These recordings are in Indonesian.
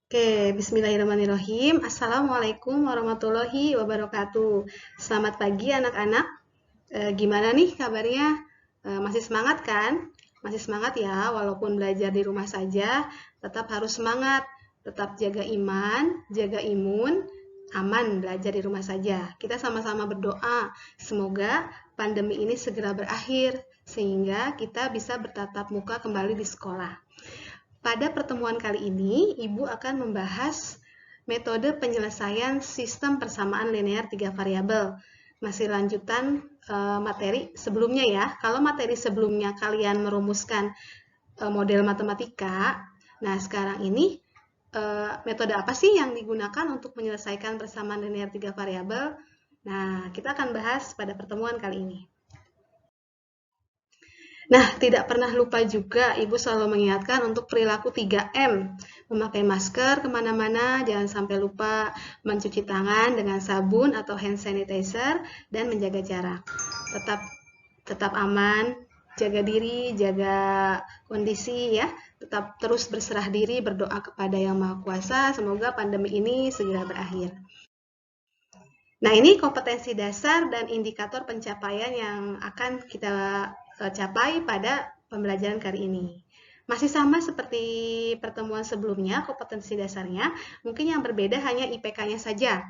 Oke, bismillahirrahmanirrahim. Assalamualaikum warahmatullahi wabarakatuh. Selamat pagi anak-anak. Gimana nih kabarnya? Masih semangat kan? Masih semangat ya, walaupun belajar di rumah saja, tetap harus semangat. Tetap jaga iman, jaga imun, aman belajar di rumah saja. Kita sama-sama berdoa, semoga pandemi ini segera berakhir, sehingga kita bisa bertatap muka kembali di sekolah. Pada pertemuan kali ini, Ibu akan membahas metode penyelesaian sistem persamaan linear 3 variabel. Masih lanjutan materi sebelumnya ya. Kalau materi sebelumnya kalian merumuskan model matematika, nah sekarang ini metode apa sih yang digunakan untuk menyelesaikan persamaan linear 3 variabel? Nah, kita akan bahas pada pertemuan kali ini. Nah, tidak pernah lupa juga Ibu selalu mengingatkan untuk perilaku 3M. Memakai masker kemana-mana, jangan sampai lupa mencuci tangan dengan sabun atau hand sanitizer, dan menjaga jarak. Tetap aman, jaga diri, jaga kondisi ya. Tetap terus berserah diri, berdoa kepada Yang Maha Kuasa, semoga pandemi ini segera berakhir. Nah, ini kompetensi dasar dan indikator pencapaian yang akan kita capai pada pembelajaran kali ini. Masih sama seperti pertemuan sebelumnya, kompetensi dasarnya, mungkin yang berbeda hanya IPK-nya saja.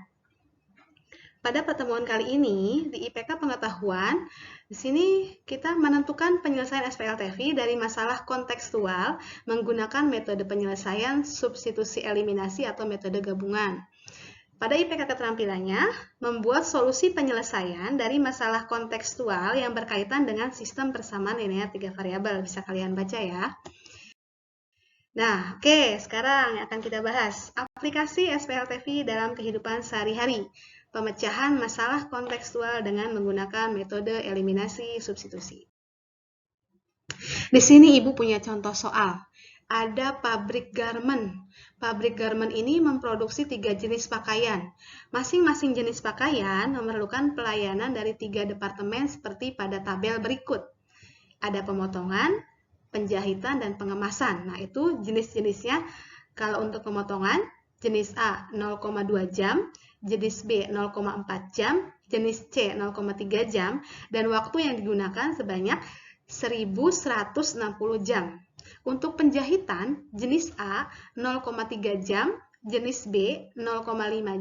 Pada pertemuan kali ini, di IPK pengetahuan, di sini kita menentukan penyelesaian SPLTV dari masalah kontekstual menggunakan metode penyelesaian substitusi eliminasi atau metode gabungan. Pada IPK keterampilannya, membuat solusi penyelesaian dari masalah kontekstual yang berkaitan dengan sistem persamaan linear 3 variabel. Bisa kalian baca ya. Nah, oke, sekarang akan kita bahas aplikasi SPLTV dalam kehidupan sehari-hari. Pemecahan masalah kontekstual dengan menggunakan metode eliminasi substitusi. Di sini Ibu punya contoh soal. Ada pabrik garment. Pabrik garment ini memproduksi 3 jenis pakaian. Masing-masing jenis pakaian memerlukan pelayanan dari 3 departemen seperti pada tabel berikut. Ada pemotongan, penjahitan, dan pengemasan. Nah, itu jenis-jenisnya. Kalau untuk pemotongan, jenis A 0,2 jam, jenis B 0,4 jam, jenis C 0,3 jam, dan waktu yang digunakan sebanyak 1160 jam. Untuk penjahitan, jenis A 0,3 jam, jenis B 0,5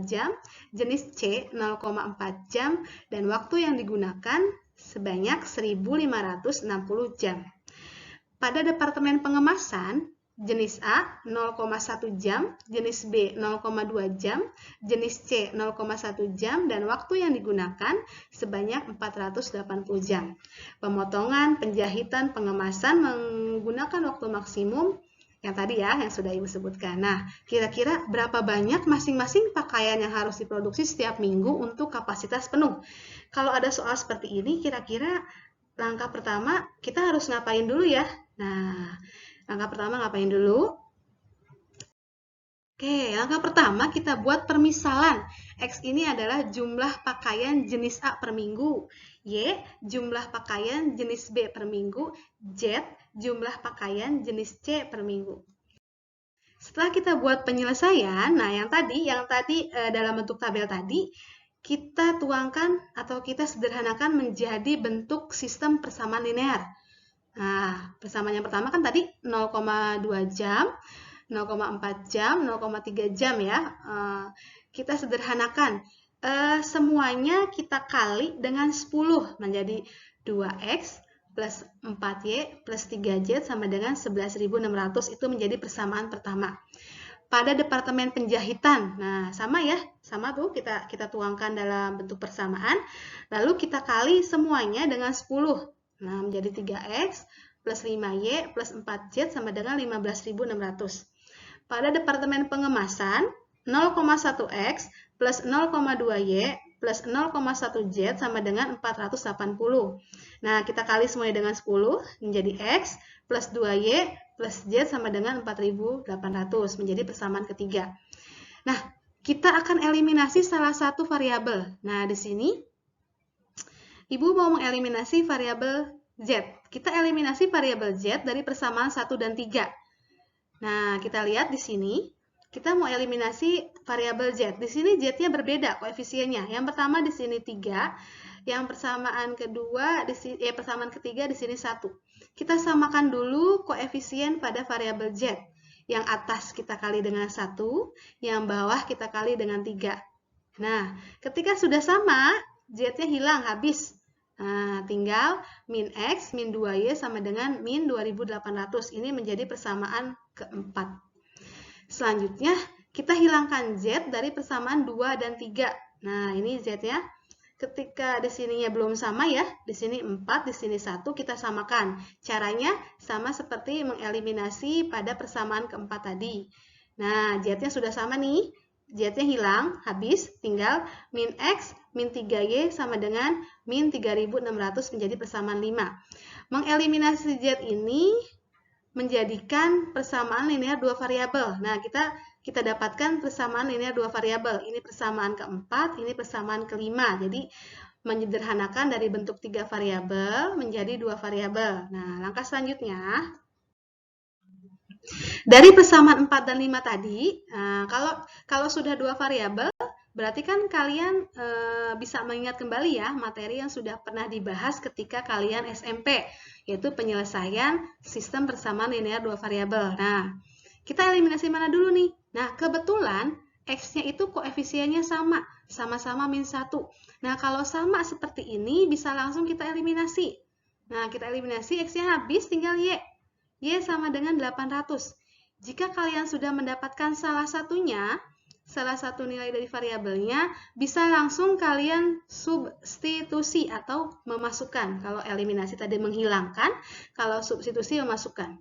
jam, jenis C 0,4 jam, dan waktu yang digunakan sebanyak 1560 jam. Pada departemen pengemasan, jenis A 0,1 jam, jenis B 0,2 jam, jenis C 0,1 jam, dan waktu yang digunakan sebanyak 480 jam. Pemotongan, penjahitan, pengemasan menggunakan waktu maksimum yang tadi ya, yang sudah Ibu sebutkan. Nah, kira-kira berapa banyak masing-masing pakaian yang harus diproduksi setiap minggu untuk kapasitas penuh? Kalau ada soal seperti ini, kira-kira langkah pertama kita harus ngapain dulu ya? Nah, langkah pertama ngapain dulu? Oke, langkah pertama kita buat permisalan. X ini adalah jumlah pakaian jenis A per minggu. Y, jumlah pakaian jenis B per minggu. Z, jumlah pakaian jenis C per minggu. Setelah kita buat penyelesaian, nah yang tadi dalam bentuk tabel tadi, kita tuangkan atau kita sederhanakan menjadi bentuk sistem persamaan linear. Nah, persamaan yang pertama kan tadi 0,2 jam, 0,4 jam, 0,3 jam ya. Kita sederhanakan. Semuanya kita kali dengan 10 menjadi 2X plus 4Y plus 3Z sama dengan 11.600. Itu menjadi persamaan pertama. Pada departemen penjahitan, nah sama ya, sama tuh kita tuangkan dalam bentuk persamaan. Lalu kita kali semuanya dengan 10. Nah, menjadi 3X plus 5Y plus 4Z sama dengan 15.600. Pada departemen pengemasan, 0,1X plus 0,2Y plus 0,1Z sama dengan 480. Nah, kita kali semuanya dengan 10, menjadi X plus 2Y plus Z sama dengan 4.800, menjadi persamaan ketiga. Nah, kita akan eliminasi salah satu variabel. Nah, di sini Ibu mau mengeliminasi variabel Z. Kita eliminasi variabel Z dari persamaan 1 dan 3. Nah, kita lihat di sini, Kita mau eliminasi variabel Z. Di sini Z-nya berbeda koefisiennya. Yang pertama di sini 3, yang persamaan kedua persamaan ketiga di sini 1. Kita samakan dulu koefisien pada variabel Z. Yang atas kita kali dengan 1, yang bawah kita kali dengan 3. Nah, ketika sudah sama, Z-nya hilang, habis. Nah, tinggal min X, min 2Y sama dengan min 2800. Ini menjadi persamaan keempat. Selanjutnya, kita hilangkan Z dari persamaan 2 dan 3. Nah, ini Z-nya. Ketika di sininya belum sama ya, di sini 4, di sini 1, kita samakan. Caranya sama seperti mengeliminasi pada persamaan keempat tadi. Nah, Z-nya sudah sama nih. Z-nya hilang, habis, tinggal min X, min 3Y sama dengan min 3600 menjadi persamaan 5. Mengeliminasi Z ini menjadikan persamaan linear dua variabel. Nah, kita dapatkan persamaan linear dua variabel. Ini persamaan keempat, ini persamaan kelima. Jadi, menyederhanakan dari bentuk 3 variabel menjadi 2 variabel. Nah, langkah selanjutnya, dari persamaan 4 dan 5 tadi, kalau sudah 2 variabel, berarti kan kalian bisa mengingat kembali ya materi yang sudah pernah dibahas ketika kalian SMP, yaitu penyelesaian sistem persamaan linear dua variabel. Nah, kita eliminasi mana dulu nih? Nah, kebetulan X-nya itu koefisiennya sama-sama min 1. Nah, kalau sama seperti ini, bisa langsung kita eliminasi. Nah, kita eliminasi X-nya habis, tinggal Y. Y sama dengan 800. Jika kalian sudah mendapatkan salah satu nilai dari variabelnya, bisa langsung kalian substitusi atau memasukkan. Kalau eliminasi tadi menghilangkan, kalau substitusi memasukkan.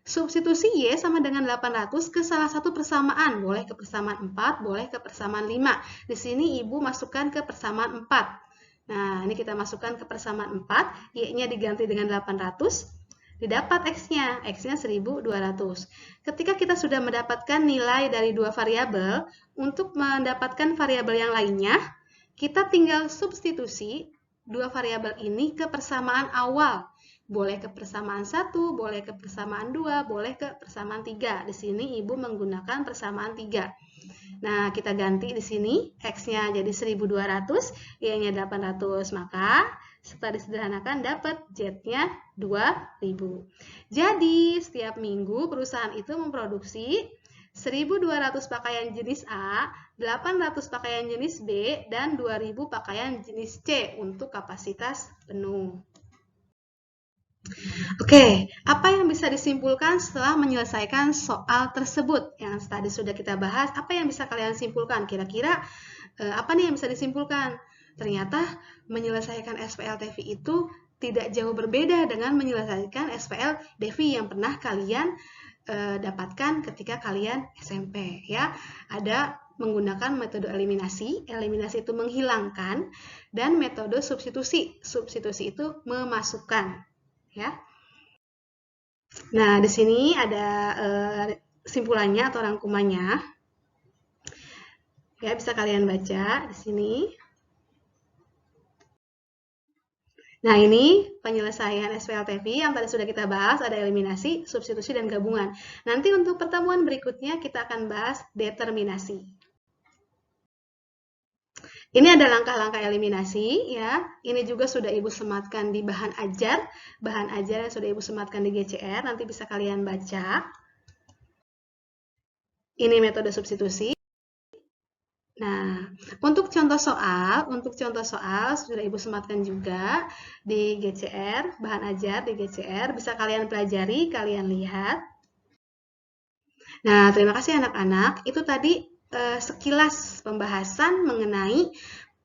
Substitusi Y sama dengan 800 ke salah satu persamaan. Boleh ke persamaan 4, boleh ke persamaan 5. Di sini Ibu masukkan ke persamaan 4. Nah, ini kita masukkan ke persamaan 4. Y-nya diganti dengan 800. Didapat X-nya 1200. Ketika kita sudah mendapatkan nilai dari dua variabel, untuk mendapatkan variabel yang lainnya, kita tinggal substitusi dua variabel ini ke persamaan awal. Boleh ke persamaan 1, boleh ke persamaan 2, boleh ke persamaan 3. Di sini Ibu menggunakan persamaan 3. Nah, kita ganti di sini, X-nya jadi 1200, Y-nya 800. Maka, setelah disederhanakan, dapat Z-nya 2000. Jadi, setiap minggu perusahaan itu memproduksi 1200 pakaian jenis A, 800 pakaian jenis B, dan 2000 pakaian jenis C untuk kapasitas penuh. Oke, apa yang bisa disimpulkan setelah menyelesaikan soal tersebut? Yang tadi sudah kita bahas, apa yang bisa kalian simpulkan? Kira-kira apa nih yang bisa disimpulkan? Ternyata menyelesaikan SPL-TV itu tidak jauh berbeda dengan menyelesaikan SPL-DV yang pernah kalian dapatkan ketika kalian SMP. Ya, ada menggunakan metode eliminasi. Eliminasi itu menghilangkan, dan metode substitusi. Substitusi itu memasukkan. Ya. Nah, di sini ada simpulannya atau rangkumannya. Ya, bisa kalian baca di sini. Nah, ini penyelesaian SPL-TV yang tadi sudah kita bahas, ada eliminasi, substitusi, dan gabungan. Nanti untuk pertemuan berikutnya kita akan bahas determinasi. Ini ada langkah-langkah eliminasi, ya. Ini juga sudah Ibu sematkan di bahan ajar yang sudah Ibu sematkan di GCR, nanti bisa kalian baca. Ini metode substitusi. Nah, untuk contoh soal sudah Ibu sematkan juga di GCR, bahan ajar di GCR, bisa kalian pelajari, kalian lihat. Nah, terima kasih anak-anak. Itu tadi sekilas pembahasan mengenai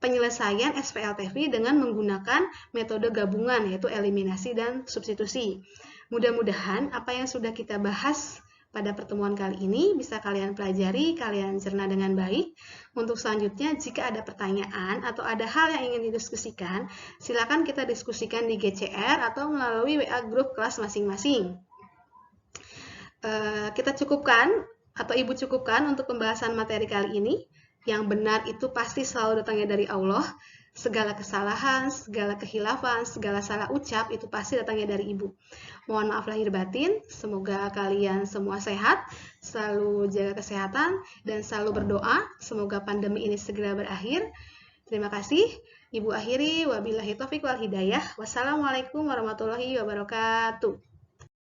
penyelesaian SPL-TV dengan menggunakan metode gabungan, yaitu eliminasi dan substitusi. Mudah-mudahan apa yang sudah kita bahas pada pertemuan kali ini bisa kalian pelajari, kalian cerna dengan baik. Untuk selanjutnya, jika ada pertanyaan atau ada hal yang ingin didiskusikan, silakan kita diskusikan di GCR atau melalui WA grup kelas masing-masing. Kita cukupkan atau Ibu cukupkan untuk pembahasan materi kali ini. Yang benar itu pasti selalu datangnya dari Allah. Segala kesalahan, segala kehilafan, segala salah ucap itu pasti datangnya dari Ibu. Mohon maaf lahir batin, semoga kalian semua sehat, selalu jaga kesehatan, dan selalu berdoa semoga pandemi ini segera berakhir. Terima kasih. Ibu akhiri, wabillahi taufiq wal hidayah. Wassalamualaikum warahmatullahi wabarakatuh.